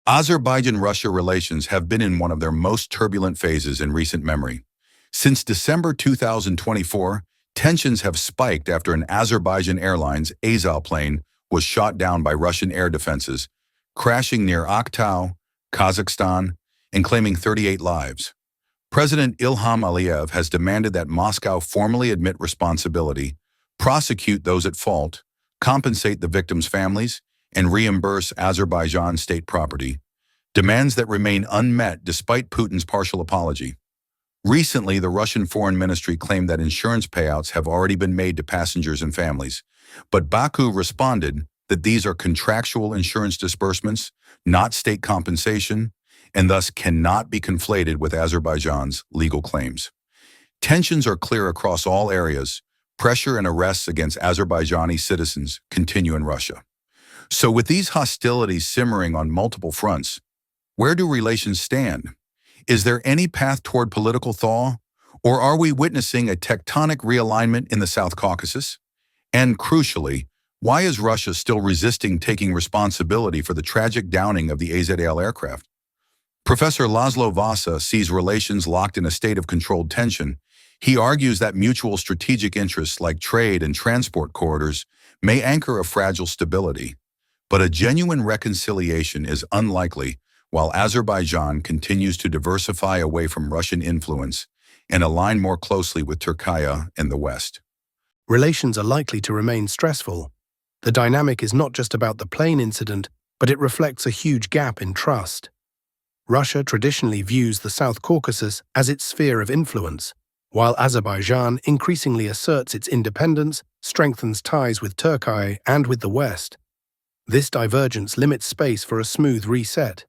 Azerbaijan-Russia relations have been in one of their most turbulent phases in recent memory. Since December 2024, tensions have spiked after an Azerbaijan Airlines AZAL plane was shot down by Russian air defenses, crashing near Aktau, Kazakhstan, and claiming 38 lives. President Ilham Aliyev has demanded that Moscow formally admit responsibility, prosecute those at fault, compensate the victims' families, and reimburse Azerbaijan state property, demands that remain unmet despite Putin's partial apology. Recently, the Russian Foreign Ministry claimed that insurance payouts have already been made to passengers and families, but Baku responded that these are contractual insurance disbursements, not state compensation, and thus cannot be conflated with Azerbaijan's legal claims. Tensions are clear across all areas. Pressure and arrests against Azerbaijani citizens continue in Russia. So with these hostilities simmering on multiple fronts, where do relations stand? Is there any path toward political thaw? Or are we witnessing a tectonic realignment in the South Caucasus? And crucially, why is Russia still resisting taking responsibility for the tragic downing of the AZAL aircraft? Professor Laszlo Vasa sees relations locked in a state of controlled tension. He argues that mutual strategic interests like trade and transport corridors may anchor a fragile stability. But a genuine reconciliation is unlikely while Azerbaijan continues to diversify away from Russian influence and align more closely with Turkey and the West. Relations are likely to remain stressful. The dynamic is not just about the plane incident, but it reflects a huge gap in trust. Russia traditionally views the South Caucasus as its sphere of influence, while Azerbaijan increasingly asserts its independence, strengthens ties with Turkey and with the West. This divergence limits space for a smooth reset.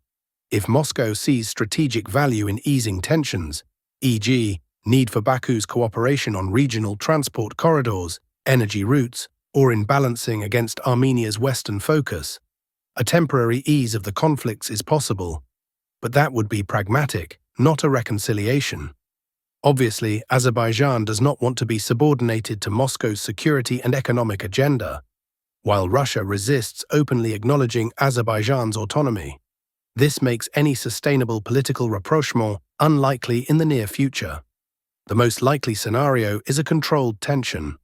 If Moscow sees strategic value in easing tensions, e.g., need for Baku's cooperation on regional transport corridors, energy routes, or in balancing against Armenia's Western focus, a temporary ease of the conflicts is possible, but that would be pragmatic, not a reconciliation. Obviously, Azerbaijan does not want to be subordinated to Moscow's security and economic agenda, while Russia resists openly acknowledging Azerbaijan's autonomy. This makes any sustainable political rapprochement unlikely in the near future. The most likely scenario is a controlled tension.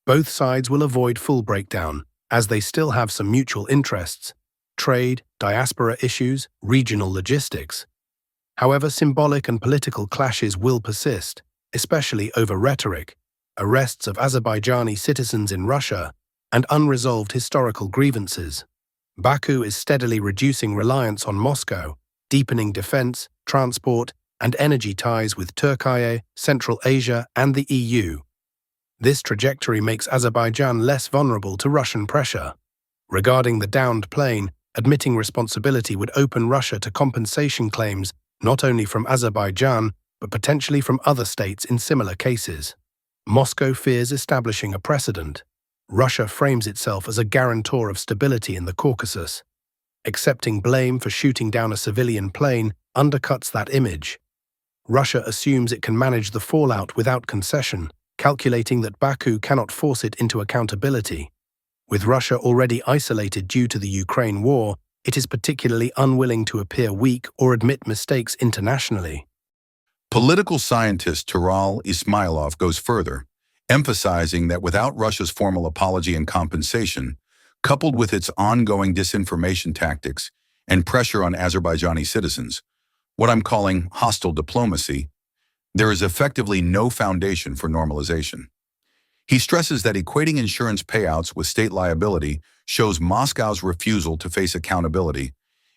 Both sides will avoid full breakdown, as they still have some mutual interests: trade, diaspora issues, regional logistics. However, symbolic and political clashes will persist, especially over rhetoric, arrests of Azerbaijani citizens in Russia, and unresolved historical grievances. Baku is steadily reducing reliance on Moscow, deepening defense, transport, and energy ties with Turkey, Central Asia, and the EU. This trajectory makes Azerbaijan less vulnerable to Russian pressure. Regarding the downed plane, admitting responsibility would open Russia to compensation claims not only from Azerbaijan, but potentially from other states in similar cases. Moscow fears establishing a precedent. Russia frames itself as a guarantor of stability in the Caucasus. Accepting blame for shooting down a civilian plane undercuts that image. Russia assumes it can manage the fallout without concession, calculating that Baku cannot force it into accountability. With Russia already isolated due to the Ukraine war, it is particularly unwilling to appear weak or admit mistakes internationally. Political scientist Tural Ismailov goes further, emphasizing that without Russia's formal apology and compensation, coupled with its ongoing disinformation tactics and pressure on Azerbaijani citizens, what I'm calling hostile diplomacy, there is effectively no foundation for normalization. He stresses that equating insurance payouts with state liability shows Moscow's refusal to face accountability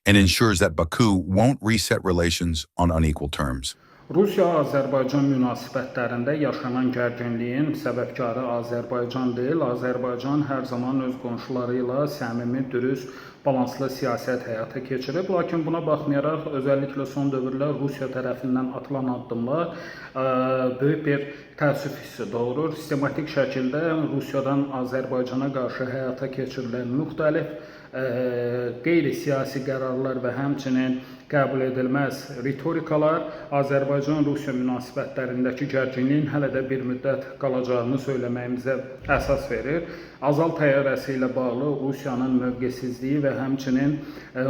and ensures that Baku won't reset relations on unequal terms. Rusiya-Azərbaycan münasibətlərində yaşanan gərginliyin səbəbkarı Azərbaycan deyil. Azərbaycan hər zaman öz qonşuları ilə səmimi, dürüst, balanslı siyasət həyata keçirib. Lakin buna baxmayaraq, özəlliklə son dövrlər Rusiya tərəfindən atılan addımlar böyük bir təəssüf hissi doğurur. Sistematik şəkildə Rusiyadan Azərbaycana qarşı həyata keçirilən müxtəlif qeyri-siyasi qərarlar və həmçinin qəbul edilməz ritorikalar Azərbaycan-Rusiya münasibətlərindəki gərginliyin hələ də bir müddət qalacağını söyləməyimizə əsas verir. AZAL təyyarəsi ilə bağlı Rusiyanın mövqesizliyi və həmçinin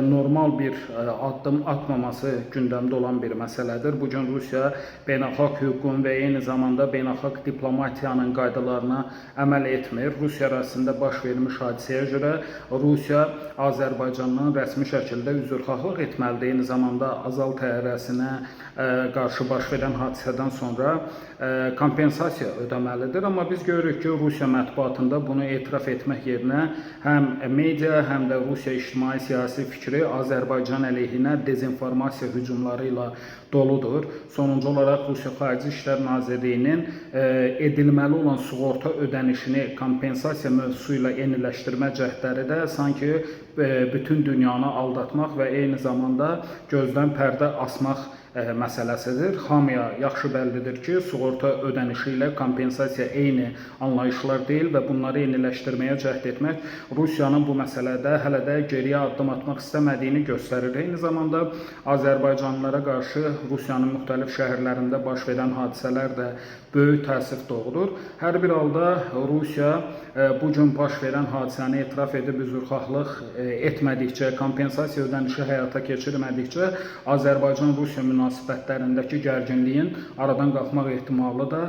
normal bir addım atmaması gündəmdə olan bir məsələdir. Bugün Rusiya beynəlxalq hüququn və eyni zamanda beynəlxalq diplomatiyanın qaydalarına əməl etmir. Rusiya arasında baş vermiş hadisəyə görə Rusiya Azərbaycandan rəsmi şəkildə üzrxahlıq etməlidir. Eyni zamanda AZAL təyyarəsinə qarşı baş verən hadisədən sonra kompensasiya ödəməlidir. Amma biz görürük ki, Rusiya mətbuatında bunu etiraf etmək yerinə həm media, həm də Rusiya ictimai siyasi fikri Azərbaycan əleyhinə dezinformasiya hücumları ilə doludur. Sonuncu olaraq Rusiya Xarici İşlər Nazirliyinin edilməli olan sığorta ödənişini kompensasiya mövzusu ilə eyniləşdirmə cəhdləri də sanki bütün dünyanı aldatmaq və eyni zamanda gözdən pərdə asmaq məsələsidir. Hamıya yaxşı bəllidir ki, sığorta ödənişi ilə kompensasiya eyni anlayışlar deyil və bunları eyniləşdirməyə cəhd etmək Rusiyanın bu məsələdə hələ də geriyə addım atmaq istəmədiyini göstərir. Eyni zamanda Azərbaycanlılara qarşı Rusiyanın müxtəlif şəhərlərində baş verən hadisələr də böyük təsir doğurur. Hər bir halda Rusiya bugün baş verən hadisəni etiraf edib üzrxahlıq etmədikcə, kompensasiya ödənişi həyata keçirmədikcə Azərbaycan-Rusiya münasibətlərindəki gərginliyin aradan qalxmaq ehtimalı da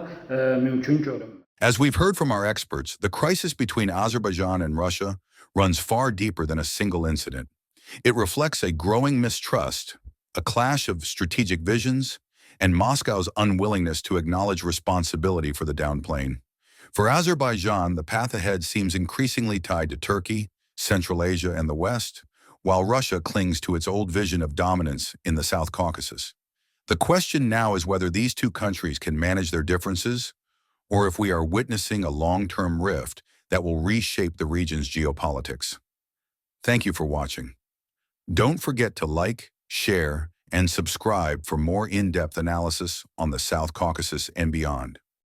mümkün görünmür. As we've heard from our experts, the crisis between Azerbaijan and Russia runs far deeper than a single incident. It reflects a growing mistrust, a clash of strategic visions, and Moscow's unwillingness to acknowledge responsibility for the downplane. For Azerbaijan, the path ahead seems increasingly tied to Turkey, Central Asia, and the West, while Russia clings to its old vision of dominance in the South Caucasus. The question now is whether these two countries can manage their differences, or if we are witnessing a long-term rift that will reshape the region's geopolitics. Thank you for watching. Don't forget to like, share, and subscribe for more in-depth analysis on the South Caucasus and beyond.